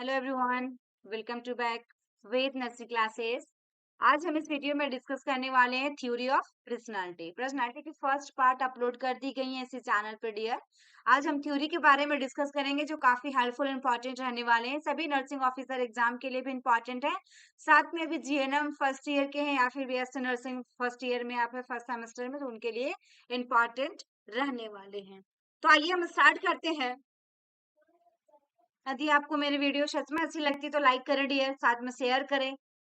Hello everyone, welcome to back Ved nursery classes. आज हम इस वीडियो में डिस्कस करने वाले हैं थ्योरी ऑफ पर्सनालिटी की फर्स्ट पार्ट अपलोड कर दी गई है इसी चैनल पर डियर। आज हम थ्योरी के बारे में डिस्कस करेंगे जो काफी हेल्पफुल इंपॉर्टेंट रहने वाले हैं, सभी नर्सिंग ऑफिसर एग्जाम के लिए भी इंपॉर्टेंट है। साथ में भी जीएनएम फर्स्ट ईयर के हैं या फिर बीएससी नर्सिंग फर्स्ट ईयर में या फिर फर्स्ट सेमेस्टर में, तो उनके लिए इंपॉर्टेंट रहने वाले हैं। तो आइए हम स्टार्ट करते हैं। यदि आपको मेरी वीडियो सच में अच्छी लगती है तो लाइक करें डियर, साथ में शेयर करें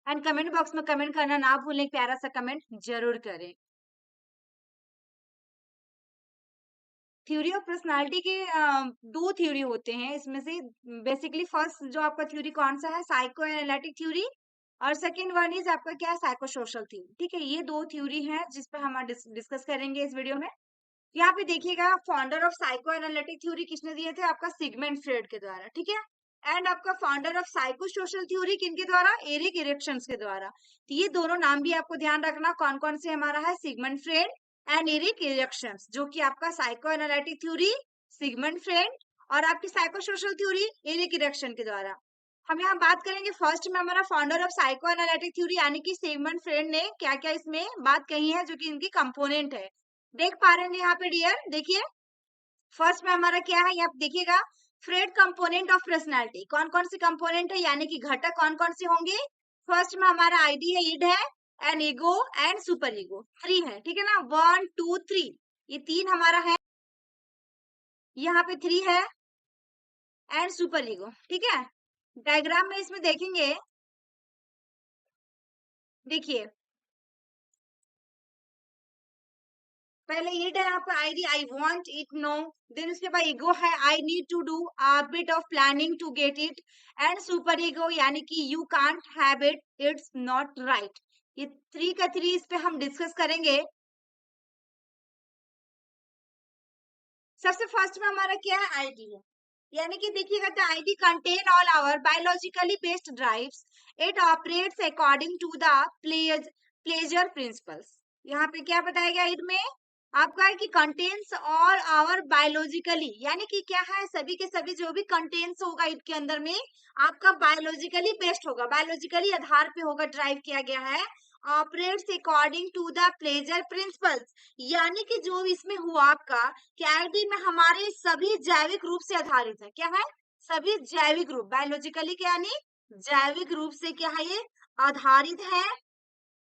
एंड कमेंट बॉक्स में कमेंट करना ना भूलें, प्यारा सा कमेंट जरूर करें। थ्योरी ऑफ पर्सनालिटी के दो थ्योरी होते हैं, इसमें से बेसिकली फर्स्ट जो आपका थ्योरी कौन सा है, साइको एनालिटिक थ्योरी, और सेकंड वन इज आपका क्या है, साइको सोशल थ्योरी। ठीक है, ये दो थ्योरी है जिस पे हम डिस्कस करेंगे इस वीडियो में। यहाँ पे देखिएगा, founder of psycho analytic theory किसने दिए थे, आपका सिगमंड फ्रॉइड के द्वारा। ठीक है, एंड आपका founder of psycho social theory किनके द्वारा, एरिक इरिक्सन के द्वारा। तो ये दोनों नाम भी आपको ध्यान रखना, कौन कौन से हमारा है, Sigmund Freud and Erik Erikson, जो कि आपका psycho analytic theory Sigmund Freud और आपकी psycho social theory Erik Erikson के द्वारा। हम यहाँ बात करेंगे फर्स्ट में हमारा founder of psycho analytic theory यानी कि सिगमंड फ्रॉइड ने क्या क्या इसमें बात कही है जो कि इनकी कंपोनेंट है। देख पा रहे हैं यहाँ पे डियर, देखिए फर्स्ट में हमारा क्या है, यहाँ पे देखिएगा, फ्रेड कंपोनेंट ऑफ पर्सनालिटी, कौन कौन सी कंपोनेंट है यानी कि घटक कौन कौन से होंगे। फर्स्ट में हमारा आईडी है, ईड है and ego and super ego, three है। ठीक है ना, 1 2 3, ये तीन हमारा है, यहाँ पे थ्री है एंड सुपर ईगो। ठीक है, डायग्राम में इसमें देखेंगे, देखिए पहले ईड है आपका, id I want it now, then उसके बाद ईगो है, I need to do a bit of planning to get it, and super ego यानी कि you can't have it, it's not right. ये थ्री का थ्री इस पे हम डिस्कस करेंगे। सबसे फर्स्ट में हमारा क्या है, आईडी है, यानी कि देखिएगा, the id contain all our biologically based drives, it operates according to the pleasure principles. यहाँ पे क्या बताया गया इड में आपका है कि कंटेन्स ऑल आवर बायोलॉजिकली, यानी कि क्या है, सभी के सभी जो भी कंटेन्स होगा इड के अंदर में आपका बायोलॉजिकली बेस्ड होगा, बायोलॉजिकली आधार पे होगा, ड्राइव किया गया है, operates according to the pleasure principles, यानी कि जो इसमें हुआ आपका कैविटी में हमारे सभी जैविक रूप से आधारित है। क्या है, सभी जैविक रूप, बायोलॉजिकली क्या यानी जैविक रूप से क्या है, ये आधारित है,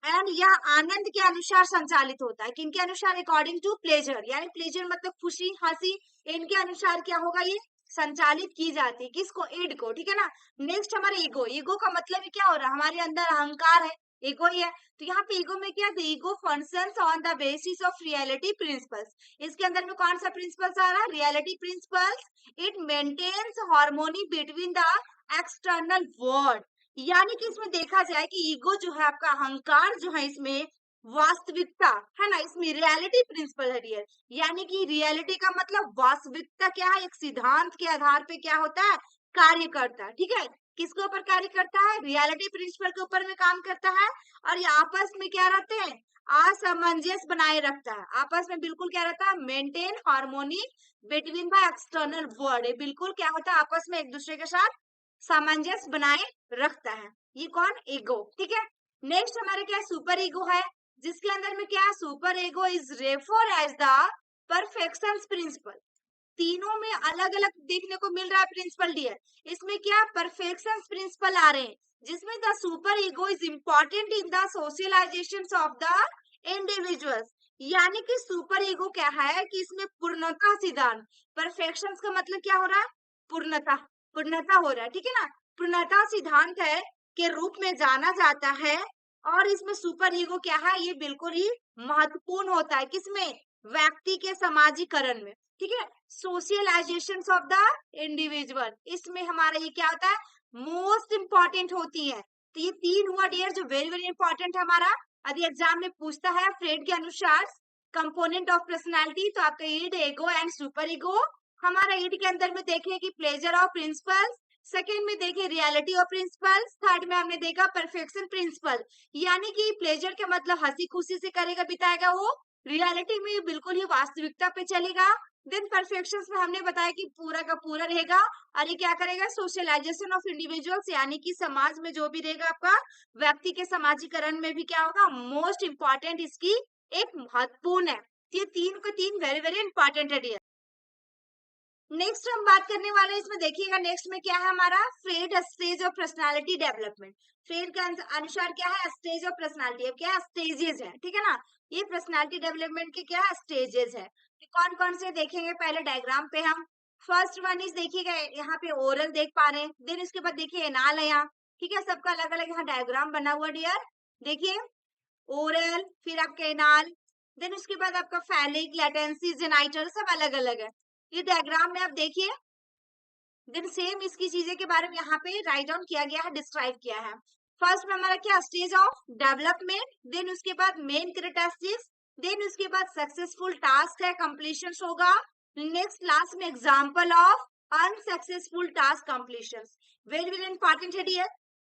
एंड यह आनंद के अनुसार संचालित होता है, किनके अनुसार, अकॉर्डिंग टू प्लेजर, यानी प्लेजर मतलब खुशी हंसी, इनके अनुसार क्या होगा, ये संचालित की जाती है, किसको, ईड को। ठीक है ना, नेक्स्ट हमारे ईगो, ईगो का मतलब क्या हो रहा है, हमारे अंदर अहंकार है, ईगो ही है। तो यहाँ पे ईगो में क्या, ego functions on the basis of reality principles, इसके अंदर में कौन सा प्रिंसिपल्स आ रहा है, reality principles. It maintains harmony between the external world, यानी कि इसमें देखा जाए कि ईगो जो है आपका अहंकार जो है, इसमें वास्तविकता है ना, इसमें रियलिटी प्रिंसिपल है डियर, यानी कि रियलिटी का मतलब वास्तविकता क्या है, एक सिद्धांत के आधार पे क्या होता है, कार्य करता है। ठीक है, किसके ऊपर कार्य करता है, रियलिटी प्रिंसिपल के ऊपर में काम करता है, और ये आपस में क्या रहते हैं, असमंजस बनाए रखता है, आपस में बिल्कुल क्या रहता है, maintain harmony between the external world, बिल्कुल क्या होता है, आपस में एक दूसरे के साथ सामंजस्य बनाए रखता है, ये कौन, ईगो। ठीक है, नेक्स्ट हमारे क्या, सुपर ईगो है, जिसके अंदर में क्या, super ego is refer as the perfection principle, तीनों में अलग अलग देखने को मिल रहा है प्रिंसिपल डियर, इसमें क्या परफेक्शन प्रिंसिपल आ रहे हैं, जिसमें the super ego is important in the socialization of the individuals, यानी कि सुपर ईगो क्या है कि इसमें पूर्णता सिद्धांत, परफेक्शन का मतलब क्या हो रहा है, पूर्णता, पूर्णता हो रहा है। ठीक है ना, पूर्णता सिद्धांत है के रूप में जाना जाता है, और इसमें सुपर ईगो क्या है, ये बिल्कुल ही महत्वपूर्ण होता है, किसमें, व्यक्ति के समाजीकरण में। ठीक है, सोशलाइजेशन ऑफ द इंडिविजुअल, इसमें हमारा ये क्या होता है, मोस्ट इंपॉर्टेंट होती है। तो ये तीन हुआ डियर जो वेरी वेरी इंपॉर्टेंट है हमारा, यदि एग्जाम में पूछता है फ्रेड के अनुसार कंपोनेंट ऑफ पर्सनालिटी, तो आपका ईड, ईगो एंड सुपर ईगो। हमारा ईड के अंदर में देखें कि प्लेजर ऑफ प्रिंसिपल्स, सेकेंड में देखे रियलिटी ऑफ प्रिंसिपल्स, थर्ड में हमने देखा परफेक्शन प्रिंसिपल, यानी कि प्लेजर का मतलब हंसी खुशी से करेगा, बिताएगा वो, रियलिटी में बिल्कुल ही वास्तविकता पे चलेगा, देन परफेक्शंस में हमने बताया कि पूरा का पूरा रहेगा, और ये क्या करेगा, सोशलाइजेशन ऑफ इंडिविजुअल्स, यानी कि समाज में जो भी रहेगा आपका व्यक्ति के समाजीकरण में भी क्या होगा, मोस्ट इंपॉर्टेंट इसकी एक महत्वपूर्ण है। ये तीन को तीन वेरी वेरी इंपॉर्टेंट है डियर। नेक्स्ट हम बात करने वाले हैं, इसमें देखिएगा नेक्स्ट में क्या है हमारा, Freud stage of personality development. Freud का अनुसार क्या है, स्टेज ऑफ पर्सनालिटी, अब क्या है, स्टेजेस है, ठीक है ना। ये पर्सनालिटी डेवलपमेंट के क्या है, स्टेजेस है। तो कौन कौन से देखेंगे पहले डायग्राम पे हम। फर्स्ट वन इज देखिएगा यहाँ पे ओरल देख पा रहे हैं, देन इसके बाद देखिए एनाल है यहाँ, ठीक है, सबका अलग अलग यहाँ डायग्राम बना हुआ डियर। देखिए ओरल, फिर आपका एनाल, देन उसके बाद आपका फैलिक, लैटेंसी, जेनाइटल, सब अलग अलग है। ये डायग्राम में आप देखिए, देन सेम इसकी चीजें के बारे में यहाँ पे राइट डाउन किया गया है, डिस्क्राइब किया है। फर्स्ट में हमारा क्या, स्टेज ऑफ डेवलपमेंट, देन उसके बाद मेन कैरेक्टरिस्टिक्स, देन उसके बाद सक्सेसफुल टास्क है, कंप्लीशन होगा। नेक्स्ट लास्ट में example of unsuccessful task completion, very very important है डियर।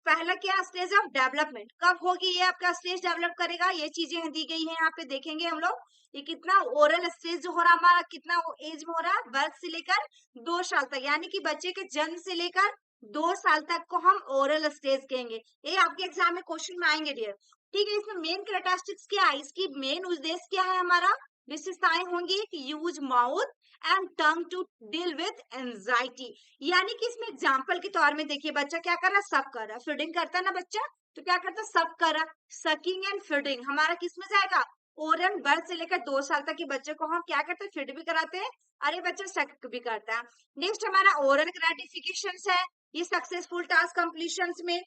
पहला क्या, स्टेज ऑफ डेवलपमेंट, कब होगी ये आपका स्टेज डेवलप करेगा, ये चीजें दी गई है यहाँ पे, देखेंगे हम लोग। ये कितना ओरल स्टेज जो हो रहा है हमारा, कितना एज में हो रहा है, बर्थ से लेकर 2 साल तक, यानी कि बच्चे के जन्म से लेकर 2 साल तक को हम ओरल स्टेज कहेंगे। ये आपके एग्जाम में क्वेश्चन में आएंगे डियर, ठीक है। इसमें मेन कैरेक्टरिस्टिक्स क्या है, इसकी मेन उद्देश्य क्या है हमारा, विशेषताएं होंगी कि use mouth and tongue to deal with anxiety, यानी कि इसमें एग्जाम्पल के तौर में देखिए बच्चा क्या कर रहा है, सब कर रहा है, फीडिंग करता है ना बच्चा, तो क्या करता है, सब कर रहा है। सकिंग एंड फीडिंग हमारा किस में जाएगा, ओरल, बर्थ से लेकर 2 साल तक के बच्चे को हम क्या करते हैं, फीड भी कराते हैं, अरे बच्चा सक भी करता है। नेक्स्ट हमारा ओरल ग्रेटिफिकेशन है, ये सक्सेसफुल टास्क कंप्लीशन में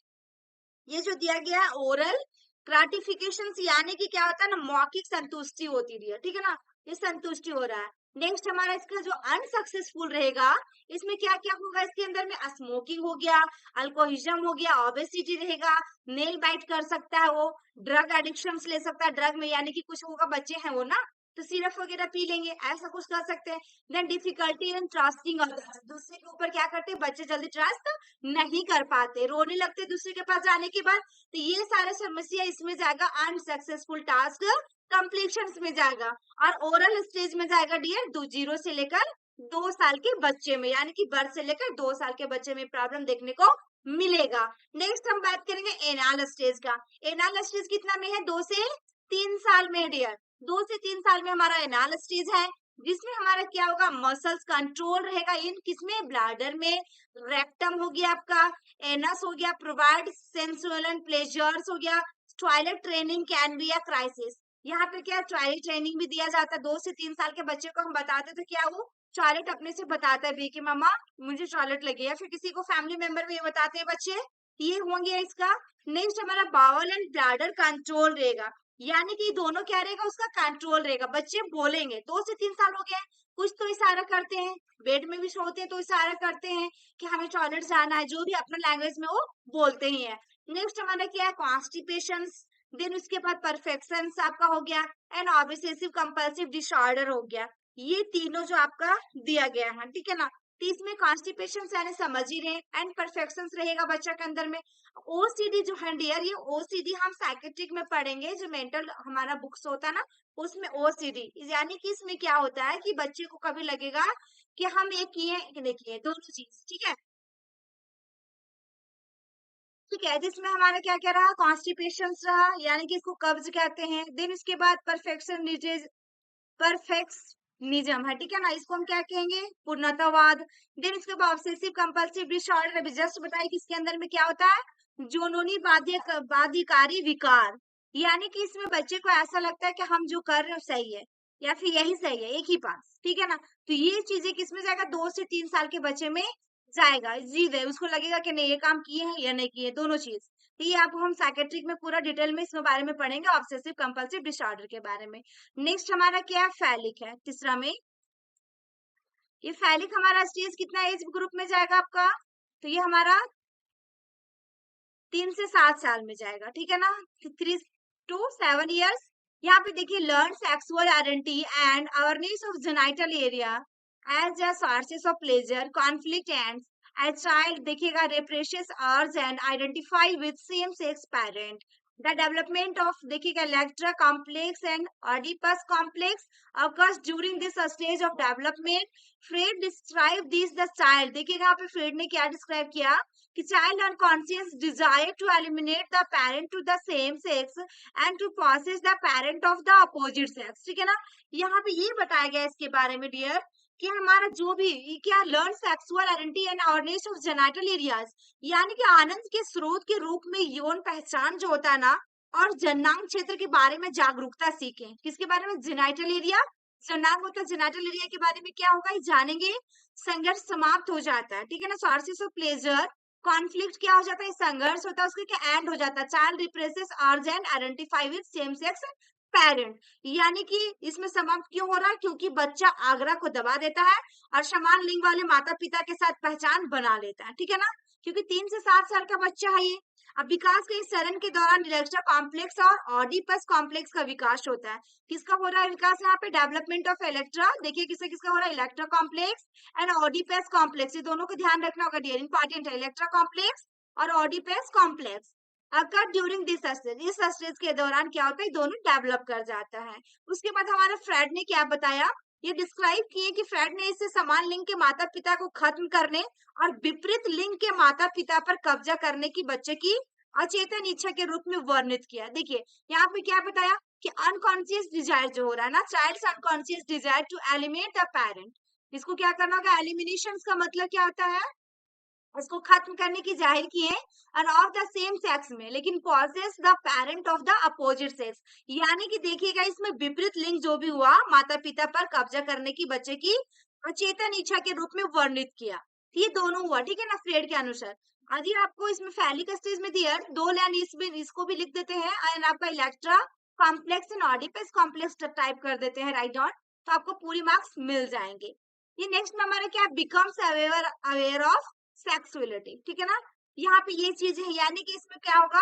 ये जो दिया गया है ओरल ग्रेटिफिकेशन, यानी कि क्या होता है ना, मौखिक संतुष्टि होती है, ठीक है ना, ये संतुष्टि हो रहा है। नेक्स्ट हमारा इसका जो अनसक्सेसफुल रहेगा, इसमें क्या क्या होगा, इसके अंदर में स्मोकिंग हो गया, अल्कोहलिज्म हो गया, ओबेसिटी रहेगा, नेल बाइट कर सकता है वो, ड्रग एडिक्शन ले सकता है, ड्रग में यानी कि कुछ होगा, बच्चे हैं वो ना, तो सिरप वगैरह पी लेंगे, ऐसा कुछ कर सकते हैं। Then difficulty in trusting others, दूसरे के ऊपर क्या करते हैं बच्चे, जल्दी ट्रस्ट नहीं कर पाते, रोने लगते दूसरे के पास जाने के बाद, तो ये सारे समस्या इसमें जाएगा, अनसक्सेसफुल टास्क कंप्लीशन में जाएगा। और ओरल स्टेज में जाएगा डियर 0 से लेकर 2 साल के बच्चे में, यानी कि बर्थ से लेकर 2 साल के बच्चे में प्रॉब्लम देखने को मिलेगा। नेक्स्ट हम बात करेंगे एनाल स्टेज का। एनाल स्टेज कितना में है, 2 से 3 साल में डियर, 2 से 3 साल में हमारा एनाल स्टेज है, जिसमें हमारा क्या होगा, मसल्स कंट्रोल रहेगा, इन किसमें, ब्लैडर में, रेक्टम हो गया आपका, एनस हो गया, प्रोवाइड सेंसुअल एंड प्लेजर्स हो गया, toilet training can be a crisis, यहाँ पे क्या टॉयलेट ट्रेनिंग भी दिया जाता है। 2 से 3 साल के बच्चे को हम बताते तो क्या वो टॉयलेट अपने से बताता है भी कि मम्मा मुझे टॉयलेट लगी, या फिर किसी को फैमिली मेंबर में ये बताते हैं बच्चे, ये होंगे इसका। नेक्स्ट हमारा बावल एंड ब्लैडर कंट्रोल रहेगा, यानी कि दोनों क्या रहेगा, उसका कंट्रोल रहेगा, बच्चे बोलेंगे। 2 से 3 साल हो गया, कुछ तो इशारा करते हैं, बेड में भी सोते हैं तो इशारा करते हैं कि हमें टॉयलेट जाना है, जो भी अपना लैंग्वेज में वो बोलते ही है। नेक्स्ट हमारा क्या है, कॉन्स्टिपेशन, देन उसके बाद परफेक्शन आपका हो गया, एंड ऑब्सेसिव कंपल्सिव डिसऑर्डर हो गया। ये तीनों जो आपका दिया गया है, ठीक है ना, तो इसमें कॉन्स्टिपेशन यानी समझ ही रहे, एंड परफेक्शन रहेगा बच्चा के अंदर में। ओसीडी जो है डियर, ये ओसीडी हम साइकेट्रिक में पढ़ेंगे, जो मेंटल हमारा बुक्स होता है ना, उसमें ओसीडी, यानी कि इसमें क्या होता है कि बच्चे को कभी लगेगा कि हम ये किए कि नहीं किए, दोनों चीज, ठीक है। ठीक है, जिसमें हमारा क्या क्या रहा, कॉन्स्टिपेशन रहा, यानी कि इसको कब्ज कहते हैं। देन इसके बाद परफेक्शनिज्म है, ठीक है ना, इसको हम क्या कहेंगे, पूर्णतावाद। देन इसके बाद ऑब्सेसिव कंपल्सिव डिसऑर्डर, अभी जस्ट बताया कि इसके अंदर में क्या होता है, जुनूनी बाध्यकारी विकार, यानी कि इसमें बच्चे को ऐसा लगता है कि हम जो कर रहे हैं सही है, या फिर यही सही है, एक ही पास, ठीक है ना, तो ये चीजें किसमें जाएगा, 2 से 3 साल के बच्चे में जाएगा, जी दे उसको लगेगा कि नहीं ये काम किए हैं या नहीं किए, दोनों चीज। तो ये आपको हम साइकेट्रिक में पूरा डिटेल में इसके बारे में पढ़ेंगे, ऑब्सेसिव कंपल्सिव डिसऑर्डर के बारे में। नेक्स्ट हमारा क्या है, फैलिक है तीसरा में। ये फैलिक हमारा स्टेज कितना एज ग्रुप में जाएगा आपका, तो ये हमारा 3 से 7 साल में जाएगा, ठीक है ना, 3 to 7 years। यहाँ पे देखिए learn sexual identity and awareness of genital area as a sources of pleasure, conflict and as child देखिएगा repressions urge and identify with same sex parent, The development of देखिएगा Electra complex and Oedipus complex occurs during this stage of development. Freud described this the child. देखिएगा यहाँ पे Fred ने क्या describe किया कि child unconscious desire to eliminate the parent to the same sex and to possess the parent of the opposite sex. ठीक है ना, यहाँ पे ये बताया गया इसके बारे में डियर कि हमारा जो भी क्या learn sexual identity and awareness of genital areas, यानी कि आनंद के स्रोत के रूप में यौन पहचान जो होता है ना, और जन्नांग क्षेत्र के बारे में जागरूकता सीखें। किसके बारे में? जेनिटल एरिया, जन्नांग होता है, जेनिटल एरिया के बारे में क्या होगा ये जानेंगे। संघर्ष समाप्त हो जाता है, ठीक है ना, सोर्सेस ऑफ प्लेजर, कॉन्फ्लिक्ट क्या हो जाता है, संघर्ष होता है, उसका क्या एंड हो जाता है। चाइल्ड रिप्रेसेस अर्ज and identify with same sex parent, यानी कि इसमें समाप्त क्यों हो रहा है? क्योंकि बच्चा आग्रह को दबा देता है और समान लिंग वाले माता पिता के साथ पहचान बना लेता है, ठीक है ना, क्योंकि 3 से 7 साल का बच्चा है ये। अब विकास के इस चरण के दौरान इलेक्ट्रा कॉम्प्लेक्स और ऑडिपस कॉम्प्लेक्स का विकास होता है। किसका हो रहा है विकास यहाँ पे? डेवलपमेंट ऑफ इलेक्ट्रा, देखिए किसका किसका हो रहा है, Electra complex and Oedipus complex, ये दोनों को ध्यान रखना होगा डियर, इंपॉर्टेंट है। इलेक्ट्रा कॉम्प्लेक्स और ऑडिपस कॉम्प्लेक्स अगर ड्यूरिंग दिस स्टेज, इस स्टेज के दौरान क्या होता है, दोनों डेवलप कर जाता है। उसके बाद हमारा फ्रेड ने क्या बताया, ये डिस्क्राइब किए कि फ्रेड ने इसे समान लिंग के माता पिता को खत्म करने और विपरीत लिंग के माता पिता पर कब्जा करने की बच्चे की अचेतन इच्छा के रूप में वर्णित किया। देखिए यहाँ पे क्या बताया कि अनकॉन्शियस डिजायर जो हो रहा है ना, child's unconscious desire to eliminate the parent, इसको क्या करना होगा, एलिमिनेशन का मतलब क्या होता है, उसको खत्म करने की जाहिर किए और ऑफ द सेम सेक्स में, लेकिन possesses the parent of the opposite sex, यानी कि देखिएगा इसमें विपरीत लिंग जो भी हुआ माता पिता पर कब्जा करने की बच्चे की अचेतन इच्छा के रूप में वर्णित किया। ये दोनों हुआ, ठीक है ना, फ्रेड के अनुसार। यदि आपको इसमें फैलिक स्टेज में दिया दो लाइन, इसमें इसको भी लिख देते हैं एंड आपका Electra complex and Oedipus complex type कर देते हैं राइट डाउन, तो आपको पूरी मार्क्स मिल जाएंगे। ये नेक्स्ट में हमारा क्या, बिकम्स अवेयर ऑफ सेक्सुअलिटी, ठीक है ना, यहाँ पे ये चीज है, यानी कि इसमें क्या होगा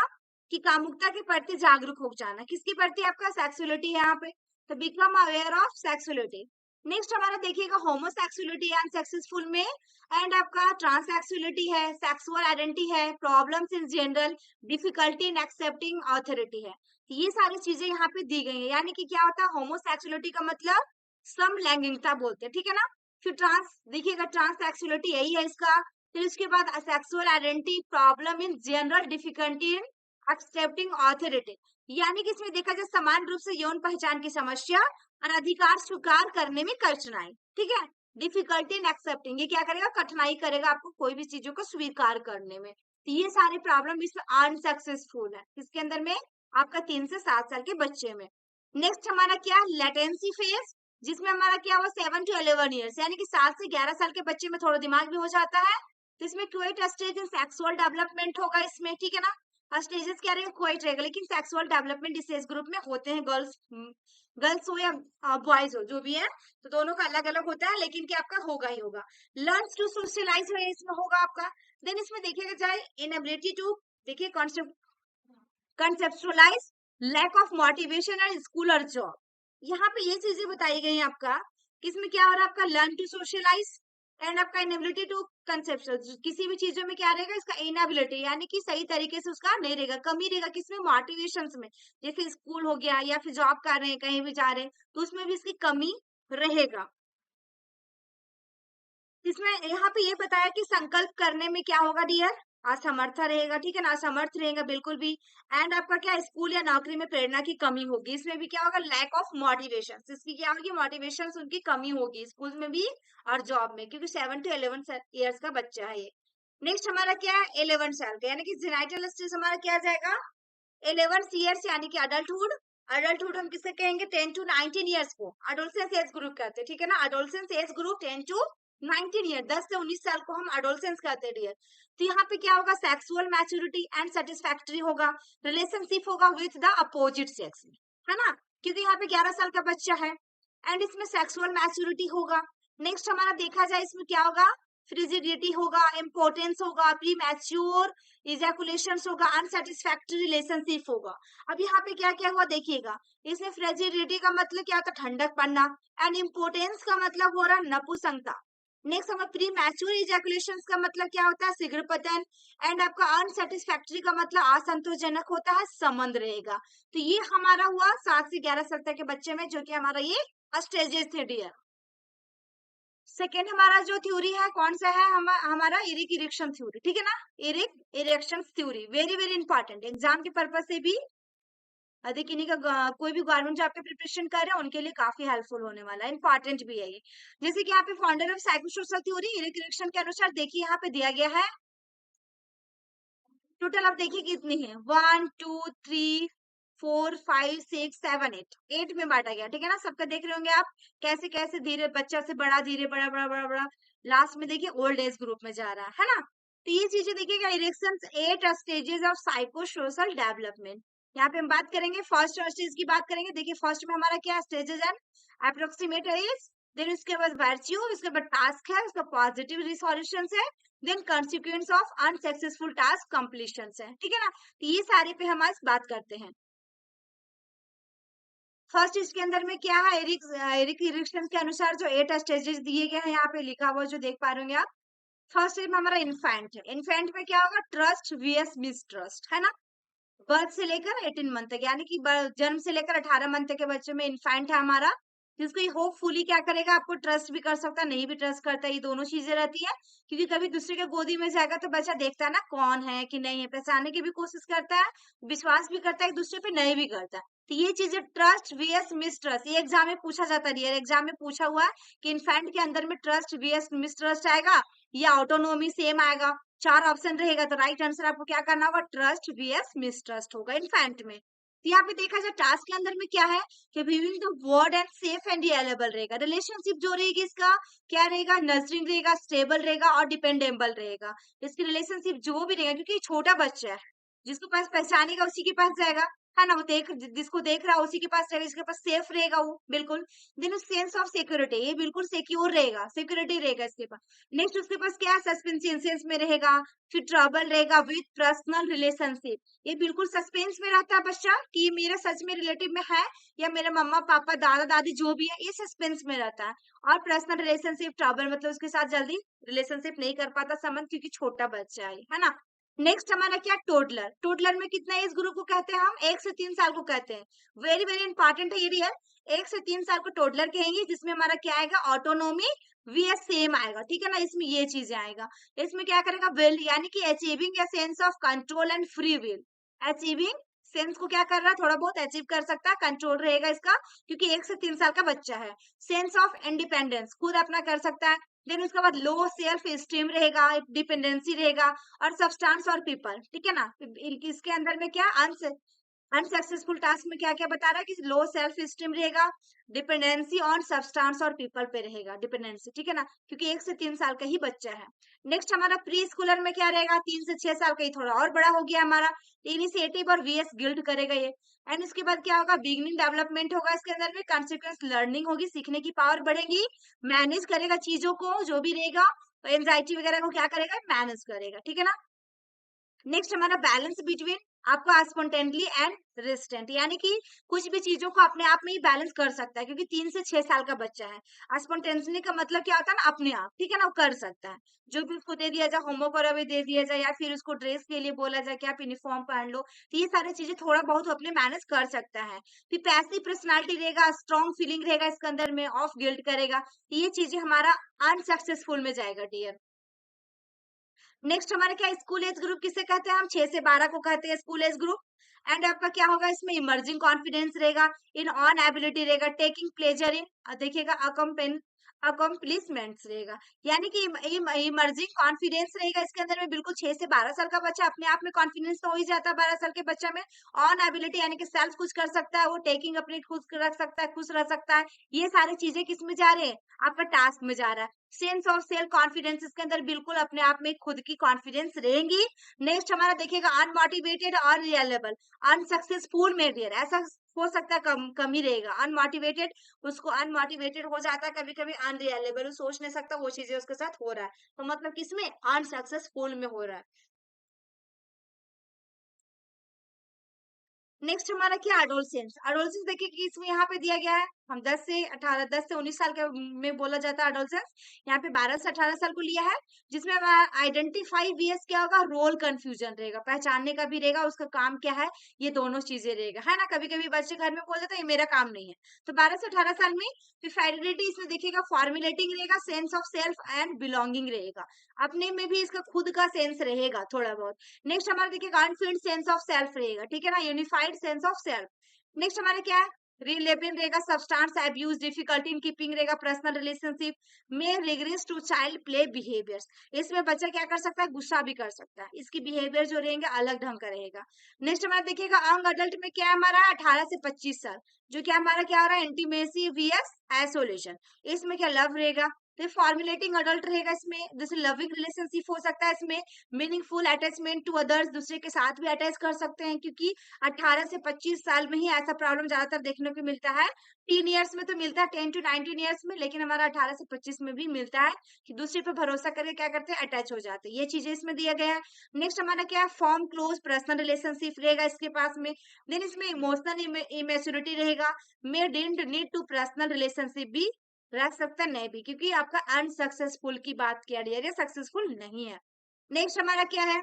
कि कामुकता के प्रति जागरूक हो जाना, किसके प्रति, आपका सेक्सुअलिटी है यहाँ पे, तो become aware of sexuality. Next हमारा देखिएगा होमोसेक्सुअलिटी एंड सक्सेसफुल में, एंड आपका ट्रांससेक्सुअलिटी है, सेक्सुअल आइडेंटिटी है, problems in general, difficulty in accepting authority है, ये सारी चीजें यहाँ पे दी गई है। यानी कि क्या होता है होमोसेक्सुअलिटी का मतलब समलैंगिकता बोलते हैं, ठीक है ना। फिर ट्रांस देखिएगा ट्रांससेक्सुअलिटी यही है इसका। फिर उसके बाद sexual identity, problem in general, difficulty in accepting authority, यानी कि इसमें देखा जाए समान रूप से यौन पहचान की समस्या और अधिकार स्वीकार करने में कठिनाई, ठीक है, डिफिकल्टी इन एक्सेप्टिंग, ये क्या करेगा, कठिनाई करेगा आपको कोई भी चीजों को स्वीकार करने में। तो ये सारे प्रॉब्लम इसमें अनसक्सेसफुल है, इसके अंदर में आपका 3 से 7 साल के बच्चे में। नेक्स्ट हमारा क्या, लेटेंसी फेज, जिसमें हमारा क्या हुआ 7 to 11 ईयर्स, यानी कि 7 से 11 साल के बच्चे में थोड़ा दिमाग भी हो जाता है, तो इसमें क्वेट स्टेज इन सेक्सुअल डेवलपमेंट होगा इसमें, ठीक है ना। स्टेजेस क्या रहेगा, क्वेट रहेगा, लेकिन सेक्सुअल डेवलपमेंट इस एज ग्रुप में होते हैं, गर्ल्स गर्ल्स हो या बॉयज हो जो भी है, तो दोनों का अलग अलग होता है, लेकिन क्या आपका होगा ही होगा। लर्न्स टू सोशलाइज है इसमें होगा आपका। देन इसमें देखिएगा जाए इनएबिलिटी टू, देखिए concept conceptualize, lack of motivation and school और जॉब, यहाँ पे ये चीजें बताई गई हैं आपका, किसमें क्या हो रहा है आपका, लर्न टू सोशलाइज एंड आपका इनएबिलिटी टू कंसेप्चुअल, किसी भी चीजों में क्या रहेगा इसका इनएबिलिटी, यानी कि सही तरीके से उसका नहीं रहेगा, कमी रहेगा किसमें, मोटिवेशन में, जैसे स्कूल हो गया या फिर जॉब कर रहे हैं कहीं भी जा रहे हैं तो उसमें भी इसकी कमी रहेगा। इसमें यहाँ पे ये बताया कि संकल्प करने में क्या होगा डियर, असमर्थ रहेगा, ठीक है ना, असमर्थ रहेगा बिल्कुल भी। एंड आपका क्या, स्कूल या नौकरी में प्रेरणा की कमी होगी, इसमें भी क्या होगा, लैक ऑफ मोटिवेशन, इसकी क्या होगी, मोटिवेशन उनकी कमी होगी स्कूल में भी और जॉब में, क्योंकि 7 to 11 ईयर्स का बच्चा है ये। नेक्स्ट हमारा क्या है, 11 साल का, यानी कि जेनाइटल स्टेज हमारा क्या आ जाएगा, 11 ईयर्स, यानी कि अडल्टहुड। अडल्टहुड हम किसे कहेंगे, 10 to 19 ईयर्स को अडोलसेंस एज ग्रुप कहते हैं, ठीक है ना, adolescence age group 10 to 19 year, 10 से 19 साल को हम अडोलसेंस कहते हैं डियर। तो यहाँ पे क्या होगा, सेक्सुअल मैच्योरिटी एंड सेटिस्फैक्टरी होगा, रिलेशनशिप होगा विथ द अपोजिट सेक्स, है ना, क्योंकि यहाँ पे 11 साल का बच्चा है। एंड इसमें सेक्सुअल मैच्योरिटी होगा। नेक्स्ट हमारा देखा जाए इसमें क्या होगा, फ्रिजिडिटी होगा, इम्पोर्टेंस होगा, प्री मैच्योर इजैकुलेशन होगा, अनसेटिस्फैक्टरी रिलेशनशिप होगा। अब यहाँ पे क्या क्या हुआ देखिएगा, इसमें फ्रेजिडिटी का मतलब क्या होता है, ठंडक पड़ना, एंड इम्पोर्टेंस का मतलब हो रहा है नपुंसकता, नेक्स्ट हमारा प्री मैच्योर इजैकुलेशन का मतलब क्या होता है, शीघ्र पतन। एंड आपका अनसेटिस्फैक्टरी का मतलब असंतोषजनक होता है, संबंध रहेगा। तो ये हमारा हुआ 7 से 11 साल तक के बच्चे में, जो कि हमारा ये स्टेजेस थे डियर। सेकेंड हमारा जो थ्योरी है कौन सा है, हमारा इरिक इरेक्शन थ्योरी, ठीक है ना। Eric erection theory very very important, exam के पर्पज से भी अधिक इन्हीं का कोई भी गवर्नमेंट जॉब के प्रिपरेशन कर रहे हैं उनके लिए काफी हेल्पफुल होने वाला है, इंपॉर्टेंट भी है ये। जैसे कि यहाँ पे founder of psychosocial theory Eric erection के अनुसार देखिए यहाँ पे दिया गया है। टोटल आप देखिए कितनी है, 1 2 3 4 5 6 7 8, 8 में बांटा गया, ठीक है ना। सबका देख रहे होंगे आप कैसे कैसे धीरे बच्चा से बड़ा, धीरे बड़ा बड़ा बड़ा बड़ा, लास्ट में देखिए ओल्ड एज ग्रुप में जा रहा है ना। तो ये चीजें देखिएगा, erection 8 stages of psycho social development. यहाँ पे हम बात करेंगे फर्स्ट स्टेज की बात करेंगे। देखिए फर्स्ट में हमारा क्या स्टेजेस है, अप्रोक्सीमेट एज, देन उसके बाद वर्च्यू, उसके बाद टास्क है, उसका पॉजिटिव रिसोल्यूशन है, then consequence of unsuccessful task completion है, ठीक है ना। तो ये सारे पे हम आज बात करते हैं। फर्स्ट इसके अंदर में क्या है, एरिक इरिक्सन के अनुसार जो 8 स्टेजेस दिए गए हैं यहाँ पे लिखा हुआ जो देख पा रहे होंगे आप। फर्स्ट में हमारा इन्फेंट है, इन्फेंट में क्या होगा, ट्रस्ट वीएस मिसट्रस्ट, है ना। बर्थ से लेकर 18 मंथ तक, यानी कि जन्म से लेकर 18 मंथ तक के बच्चे में इन्फेंट है हमारा, जिसको ये होपफुली क्या करेगा, आपको ट्रस्ट भी कर सकता है, नहीं भी ट्रस्ट करता है, ये दोनों चीजें रहती है। क्योंकि कभी दूसरे के गोदी में जाएगा तो बच्चा देखता है ना कौन है कि नहीं है, पहचानने की भी कोशिश करता है, विश्वास भी करता है एक दूसरे पे, नहीं भी करता है। तो ये चीजें ट्रस्ट वीएस मिसट्रस्ट, ये एग्जाम में पूछा जाता है, रियल एग्जाम में पूछा हुआ है कि इन्फेंट के अंदर में ट्रस्ट वीएस मिसट्रस्ट आएगा या ऑटोनोमी सेम आएगा। 4 ऑप्शन रहेगा, तो राइट आंसर आपको क्या करना होगा, ट्रस्ट वीएस मिसट्रस्ट होगा इन्फेंट में। तो यहाँ पे देखा जाए टास्क के अंदर में क्या है कि viewing the word and safe and reliable रहेगा। रिलेशनशिप जो रहेगी इसका क्या रहेगा, नर्सरिंग रहेगा, स्टेबल रहेगा और डिपेंडेबल रहेगा। इसकी रिलेशनशिप जो भी रहेगा, क्योंकि ये छोटा बच्चा है, जिसको पास पहचानेगा उसी के पास जाएगा, है ना। वो जिसको देख रहा है उसी के पास जाएगा, जिसके पास सेफ रहेगा वो बिल्कुल। देन सेंस ऑफ सिक्योरिटी, ये बिल्कुल सिक्योर रहेगा, सिक्योरिटी रहेगा इसके पास। नेक्स्ट उसके पास क्या है, सस्पेंस में रहेगा। फिर ट्रबल रहेगा विथ पर्सनल रिलेशनशिप, ये बिल्कुल सस्पेंस में रहता है बच्चा कि ये मेरा सच में रिलेटिव में है या मेरे मम्मा पापा दादा दादी जो भी है, ये सस्पेंस में रहता है। और पर्सनल रिलेशनशिप ट्रबल मतलब उसके साथ जल्दी रिलेशनशिप नहीं कर पाता संबंध, क्योंकि छोटा बच्चा है ना। नेक्स्ट हमारा क्या, टोडलर। टोडलर में कितना एज ग्रुप को कहते हैं हम, 1 से 3 साल को कहते हैं। वेरी वेरी इंपॉर्टेंट है ये रियल, 1 से 3 साल को टोडलर कहेंगे, जिसमें हमारा क्या आएगा, ऑटोनोमी वीएस सेम आएगा, ठीक है ना। इसमें ये चीजें आएगा, इसमें क्या करेगा, विल, यानी कि achieving a sense of control and free will. Achieving sense को क्या कर रहा है, थोड़ा बहुत अचीव कर सकता है, कंट्रोल रहेगा इसका, क्योंकि 1 से 3 साल का बच्चा है। सेंस ऑफ इंडिपेंडेंस, खुद अपना कर सकता है। देन उसके बाद लो सेल्फ स्टीम रहेगा, डिपेंडेंसी रहेगा। और सब्सटेंस और पीपल, ठीक है ना। इसके अंदर में क्या, अनसक्सेसफुल टास्क में क्या क्या बता रहा है कि लो सेल्फ स्टीम रहेगा, डिपेंडेंसी ऑन सब्सटेंस और पीपल पे रहेगा डिपेंडेंसी, ठीक है ना, क्योंकि 1 से 3 साल का ही बच्चा है। नेक्स्ट हमारा प्री स्कूलर में क्या रहेगा, 3 से 6 साल का ही, थोड़ा और बड़ा हो गया हमारा। इनिशिएटिव और वीएस गिल्ड करेगा ये। एंड इसके बाद क्या होगा, बिगनिंग डेवलपमेंट होगा, इसके अंदर में कॉन्सिक्वेंस लर्निंग होगी, सीखने की पावर बढ़ेगी, मैनेज करेगा चीजों को जो भी रहेगा, एंजाइटी वगैरह को क्या करेगा, मैनेज करेगा, ठीक है ना। नेक्स्ट हमारा बैलेंस बिटवीन आपका स्पॉन्टेनिटी एंड रेजिस्टेंट, यानी कि कुछ भी चीजों को अपने आप में ही बैलेंस कर सकता है, क्योंकि 3 से 6 साल का बच्चा है। स्पॉन्टेनिटी का मतलब क्या होता है ना, अपने आप, ठीक है ना, वो कर सकता है। जो भी उसको दे दिया जाए, होमवर्क वगैरह भी दे दिया जाए, या फिर उसको ड्रेस के लिए बोला जाए कि आप यूनिफॉर्म पहन लो, तो ये सारी चीजें थोड़ा बहुत अपने मैनेज कर सकता है। फिर पैसिव पर्सनालिटी रहेगा, स्ट्रॉन्ग फीलिंग रहेगा इसके अंदर में, ऑफ गिल्ट करेगा। तो ये चीजें हमारा अनसक्सेसफुल में जाएगा डियर। नेक्स्ट हमारा क्या, स्कूल एज ग्रुप किसे कहते हैं हम, 6 से 12 को कहते हैं स्कूल एज ग्रुप। एंड आपका क्या होगा, इसमें इमर्जिंग कॉन्फिडेंस रहेगा, इन ऑन एबिलिटी रहेगा, टेकिंग प्लेजर इन, देखिएगा अकम्प्लिशमेंट्स रहेगा, यानी कि इमर्जिंग कॉन्फिडेंस रहेगा इसके अंदर में। बिल्कुल 6 से 12 साल का बच्चा, अपने आप में कॉन्फिडेंस तो हो ही जाता है 12 साल के बच्चा में। ऑन एबिलिटी यानी कि सेल्फ कुछ कर सकता है वो, टेकिंग अपनी खुद रख सकता है, खुश रह सकता है। ये सारी चीजें किस में जा रहे हैं, आपका टास्क में जा रहा है। सेंस ऑफ सेल्फ कॉन्फिडेंस, इसके अंदर बिल्कुल अपने आप में खुद की कॉन्फिडेंस रहेंगी। नेक्स्ट हमारा देखिएगा अनमोटिवेटेड और रिलायबल, अनसक्सेसफुल में भी ऐसा हो सकता है, कम कम ही रहेगा। अनमोटिवेटेड, उसको अनमोटिवेटेड हो जाता है कभी कभी, अनरिलायबल, सोच नहीं सकता, वो चीजें उसके साथ हो रहा है, तो मतलब किसमें, अनसक्सेसफुल में हो रहा है। नेक्स्ट हमारा क्या, एडोलसेंस। एडोलसेंस देखिए कि इसमें यहाँ पे दिया गया है हम 10 से 19 साल के में बोला जाता है एडोलसेंस। यहाँ पे 12 से 18 साल को लिया है, जिसमें हमारा आइडेंटिफाई वीएस क्या होगा, रोल कंफ्यूजन रहेगा, पहचानने का भी रहेगा, उसका काम क्या है, ये दोनों चीजें रहेगा, है ना। कभी कभी बच्चे घर में बोल देते हैं ये मेरा काम नहीं है। तो 12 से 18 साल में फिर फाइडेलिटी इसमें देखिएगा, फॉर्मुलेटिंग रहेगा, sense of self and belonging रहेगा, अपने में भी इसका खुद का सेंस रहेगा थोड़ा बहुत। नेक्स्ट हमारा देखिएगा अनफील्ड सेंस ऑफ सेल्फ रहेगा, ठीक है ना, unified sense of self. Next हमारा क्या है, रिलेविंग रहेगा, substance abuse, difficulty in keeping रहेगा, पर्सनल रिलेशनशिप में regress to child play behaviours. इसमें बच्चा क्या कर सकता है, गुस्सा भी कर सकता है, इसकी बिहेवियर जो रहेंगे अलग ढंग का रहेगा। नेक्स्ट हमारा देखिएगा अंग अडल्ट में क्या है हमारा 18 से 25 साल, जो क्या हमारा क्या हो रहा है, इंटीमेसी वीएस आइसोलेशन। इसमें क्या लव रहेगा, तो फॉर्मुलेटिंग अडल्ट रहेगा, इसमें जैसे लविंग रिलेशनशिप हो सकता है, इसमें मीनिंगफुल अटैचमेंट टू अदर्स, दूसरे के साथ भी अटैच कर सकते हैं, क्योंकि 18 से 25 साल में ही ऐसा प्रॉब्लम ज्यादातर देखने को मिलता है। टीन ईयर्स में तो मिलता है 10 to 19 ईयर्स में, लेकिन हमारा 18 से 25 में भी मिलता है कि दूसरे पे भरोसा करके क्या करते हैं, अटैच हो जाते हैं। ये चीजें इसमें दिया गया है। नेक्स्ट हमारा क्या है, फॉर्म क्लोज पर्सनल रिलेशनशिप रहेगा इसके पास में। देन इसमें इमोशनल इमेच्योरिटी रहेगा, may didn't need to personal relationship भी रख सकता है, नहीं भी, क्योंकि आपका अनसक्सेसफुल की बात किया जा रही है, सक्सेसफुल नहीं है। नेक्स्ट हमारा क्या है,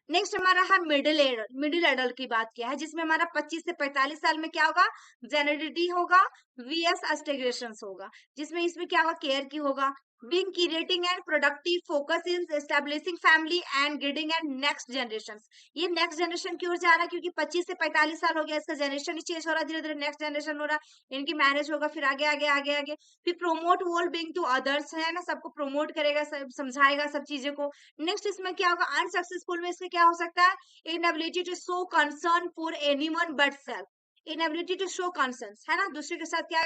नेक्स्ट हमारा है मिडिल एडल्ट की बात किया है, जिसमें हमारा 25 से 45 साल में क्या होगा, जेनेडिटी होगा, वीएस अस्टिगेशन होगा, जिसमें इसमें क्या होगा, केयर की होगा, being creating and productive, focus in establishing family and गिडिंग and next generation. ये नेक्स्ट जनरेशन की ओर जा रहा है, क्योंकि 25 से 45 साल हो गया, इसका जनरेशन ही चेंज हो रहा है, धीरे धीरे नेक्स्ट जनरेशन हो रहा है, इनकी मैरिज होगा, फिर आगे आगे आगे आगे। फिर promote world being to others, है ना, सबको प्रोमोट करेगा, सब समझाएगा सब चीजों को। नेक्स्ट इसमें क्या होगा, अनसक्सेसफुल में इसमें क्या हो सकता है, inability to show concern for anyone but self. Inability to show concern, है ना, दूसरे के साथ क्या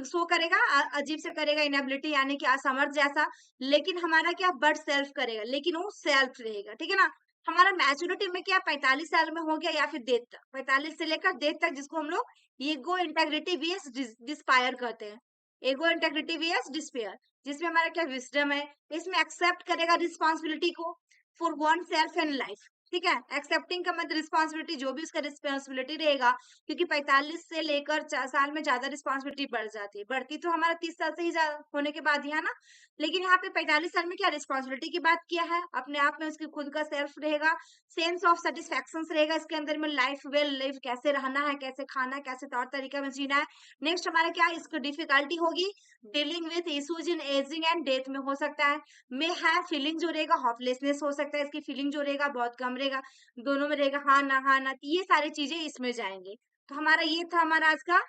शो करेगा, अजीब से करेगा, इनएबिलिटी यानी कि असमर्थ जैसा, लेकिन हमारा क्या बट सेल्फ करेगा, लेकिन वो सेल्फ रहेगा, ठीक है ना। हमारा मैच्योरिटी में क्या 45 साल में हो गया, या फिर डेथ तक, 45 से लेकर डेथ तक, जिसको हम लोग ईगो इंटेग्रिटी वीएस डिस्पायर कहते हैं, ईगो इंटेग्रिटी वीएस डिस्पेयर, जिसमें हमारा क्या विजडम है, इसमें एक्सेप्ट करेगा रिस्पॉन्सिबिलिटी को for one self and life, ठीक है। एक्सेप्टिंग का मतलब रिस्पॉन्सिबिलिटी, जो भी उसका रिस्पॉन्सिबिलिटी रहेगा, क्योंकि 45 से लेकर 4 साल में ज्यादा रिस्पॉन्सिबिलिटी बढ़ जाती है, बढ़ती तो हमारा 30 साल से ही होने के बाद ही है ना, लेकिन यहाँ पे 45 साल में क्या रिस्पॉन्सिबिलिटी की बात किया है, अपने आप में उसकी खुद का सेल्फ रहेगा, सेंस ऑफ सेटिस्फैक्शन रहेगा इसके अंदर में, लाइफ वेल लिव, कैसे रहना है, कैसे खाना है, कैसे तौर तरीका में जीना है। नेक्स्ट हमारा क्या है, इसको डिफिकल्टी होगी dealing with issues in ageing and death में हो सकता है, में है फीलिंग जो रहेगा, होपलेसनेस हो सकता है, इसकी फीलिंग जो रहेगा बहुत कम रहेगा, दोनों में रहेगा हाँ ना हाँ ना, ये सारी चीजें इसमें जाएंगे। तो हमारा ये था हमारा आज का